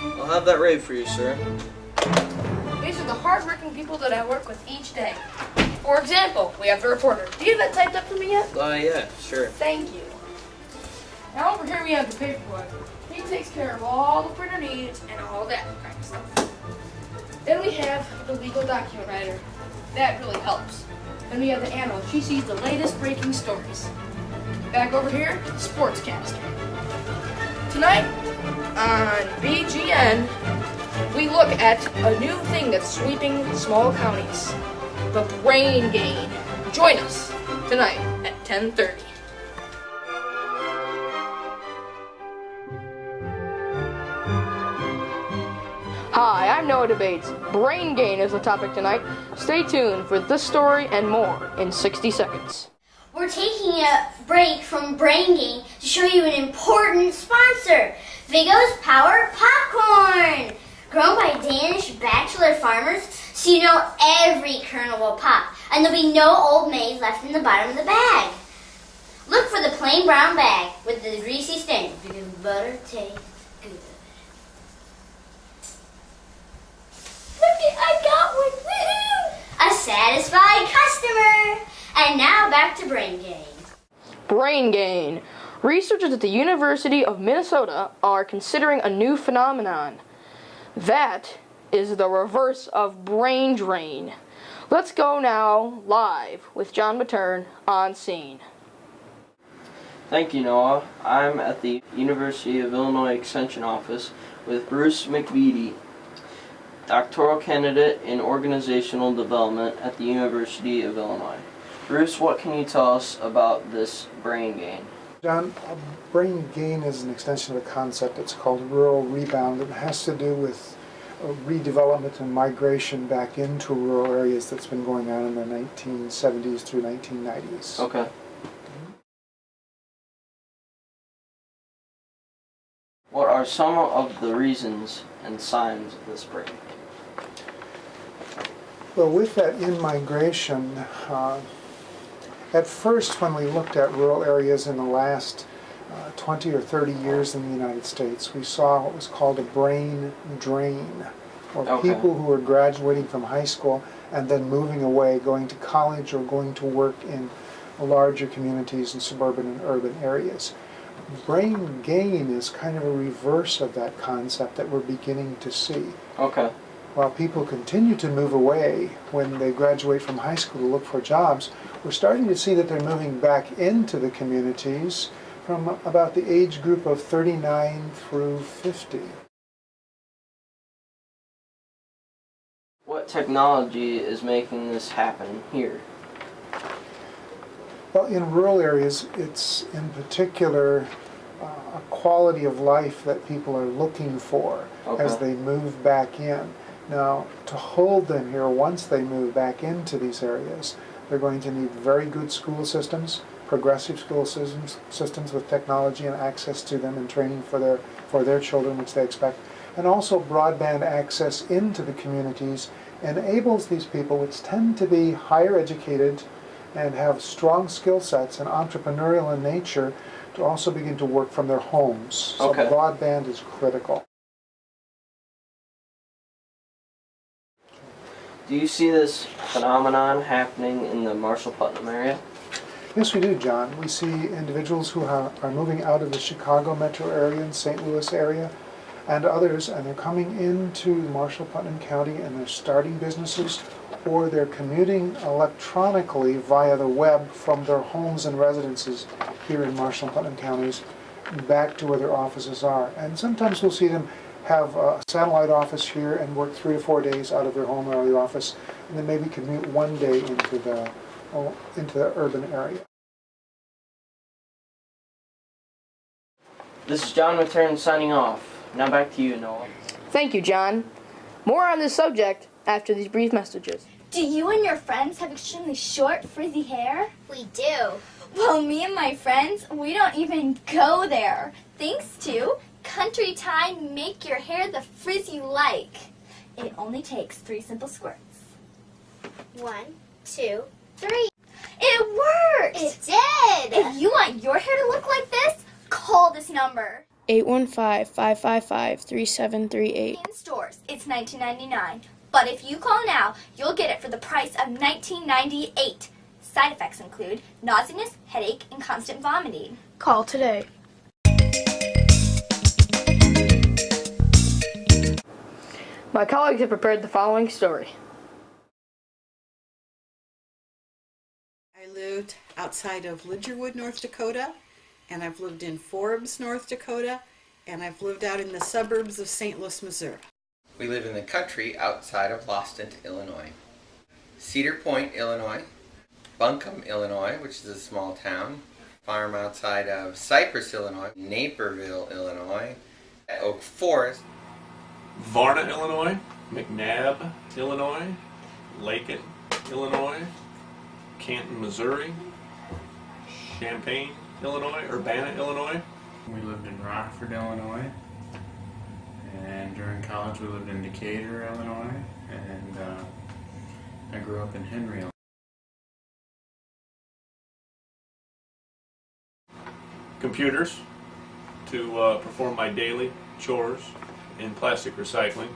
I'll have that ready for you, sir. These are the hard-working people that I work with each day. For example, we have the reporter. Do you have that typed up for me yet? Yeah, sure. Thank you. Now over here we have the paper boy. He takes care of all the printer needs and all that kind of stuff. Then we have the legal document writer. That really helps. Then we have the analyst. She sees the latest breaking stories. Back over here, sportscaster. Tonight on BGN, we look at a new thing that's sweeping small counties. The brain gain. Join us tonight at 10:30. Hi, I'm Noah Debates. Brain gain is the topic tonight. Stay tuned for this story and more in 60 seconds. We're taking a break from Brain Gain to show you an important sponsor, Vigo's Power Popcorn. Grown by Danish bachelor farmers, so you know every kernel will pop, and there'll be no old maize left in the bottom of the bag. Look for the plain brown bag with the greasy stain, because butter tastes good. Look it, I got one! Woohoo! A satisfied customer! And now back to Brain Gain. Brain gain. Researchers at the University of Minnesota are considering a new phenomenon. That is the reverse of brain drain. Let's go now live with John Matern on scene. Thank you, Noah. I'm at the University of Illinois Extension Office with Bruce McVitie, doctoral candidate in organizational development at the University of Illinois. Bruce, what can you tell us about this brain gain? John, brain gain is an extension of a concept that's called rural rebound. It has to do with redevelopment and migration back into rural areas that's been going on in the 1970s through 1990s. Okay. What are some of the reasons and signs of this brain gain? Well, with that in-migration, at first when we looked at rural areas in the last 20 or 30 years in the United States, we saw what was called a brain drain, or people who were graduating from high school and then moving away, going to college or going to work in larger communities in suburban and urban areas. Brain gain is kind of a reverse of that concept that we're beginning to see. Okay. While people continue to move away when they graduate from high school to look for jobs, we're starting to see that they're moving back into the communities from about the age group of 39 through 50. What technology is making this happen here? Well, in rural areas, it's in particular a quality of life that people are looking for as they move back in. Now, to hold them here once they move back into these areas, they're going to need very good school systems, progressive school systems with technology and access to them and training for their children, which they expect, and also broadband access into the communities enables these people, which tend to be higher educated and have strong skill sets and entrepreneurial in nature, to also begin to work from their homes. So broadband is critical. Do you see this phenomenon happening in the Marshall Putnam area? Yes, we do, John. We see individuals who are moving out of the Chicago metro area and St. Louis area and others, and they're coming into Marshall Putnam County and they're starting businesses, or they're commuting electronically via the web from their homes and residences here in Marshall Putnam counties back to where their offices are. And sometimes we'll see them have a satellite office here and work 3 to 4 days out of their home or the office, and then maybe commute 1 day into the urban area. This is John Matern signing off. Now back to you, Noah. Thank you, John. More on this subject after these brief messages. Do you and your friends have extremely short, frizzy hair? We do. Well, me and my friends, we don't even go there. Thanks to Country Tie Make Your Hair the Frizz You Like. It only takes 3 simple squirts. 1, 2, 3. It worked! It did! If you want your hair to look like this, call this number. 815-555-3738. In stores, it's $19.99. But if you call now, you'll get it for the price of $19.98. Side effects include nauseousness, headache, and constant vomiting. Call today. My colleagues have prepared the following story. I lived outside of Lidgerwood, North Dakota, and I've lived in Forbes, North Dakota, and I've lived out in the suburbs of St. Louis, Missouri. We live in the country outside of Lawston, Illinois. Cedar Point, Illinois. Buncombe, Illinois, which is a small town. Farm outside of Cypress, Illinois. Naperville, Illinois. Oak Forest. Varna, Illinois, McNabb, Illinois, Lakin, Illinois, Canton, Missouri, Champaign, Illinois, Urbana, Illinois. We lived in Rockford, Illinois, and during college we lived in Decatur, Illinois, and I grew up in Henry, Illinois. Computers to perform my daily chores in plastic recycling.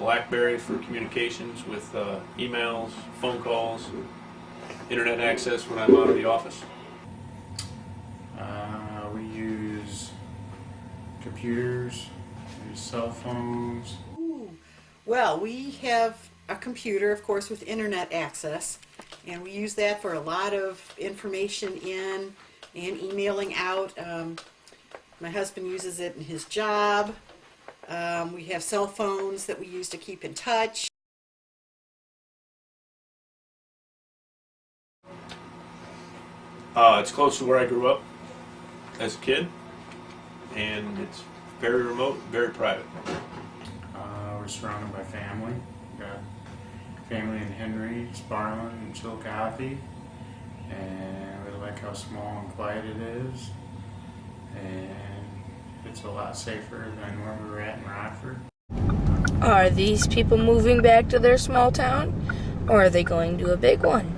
BlackBerry for communications with emails, phone calls, internet access when I'm out of the office. We use computers, we use cell phones. Well, we have a computer, of course, with internet access, and we use that for a lot of information in and emailing out. My husband uses it in his job. We have cell phones that we use to keep in touch. It's close to where I grew up as a kid, and it's very remote, very private. We're surrounded by family. We've got family in Henry, Sparlin, and Chillicothe, and we like how small and quiet it is, and it's a lot safer than where we were at in Rockford. Are these people moving back to their small town, or are they going to a big one?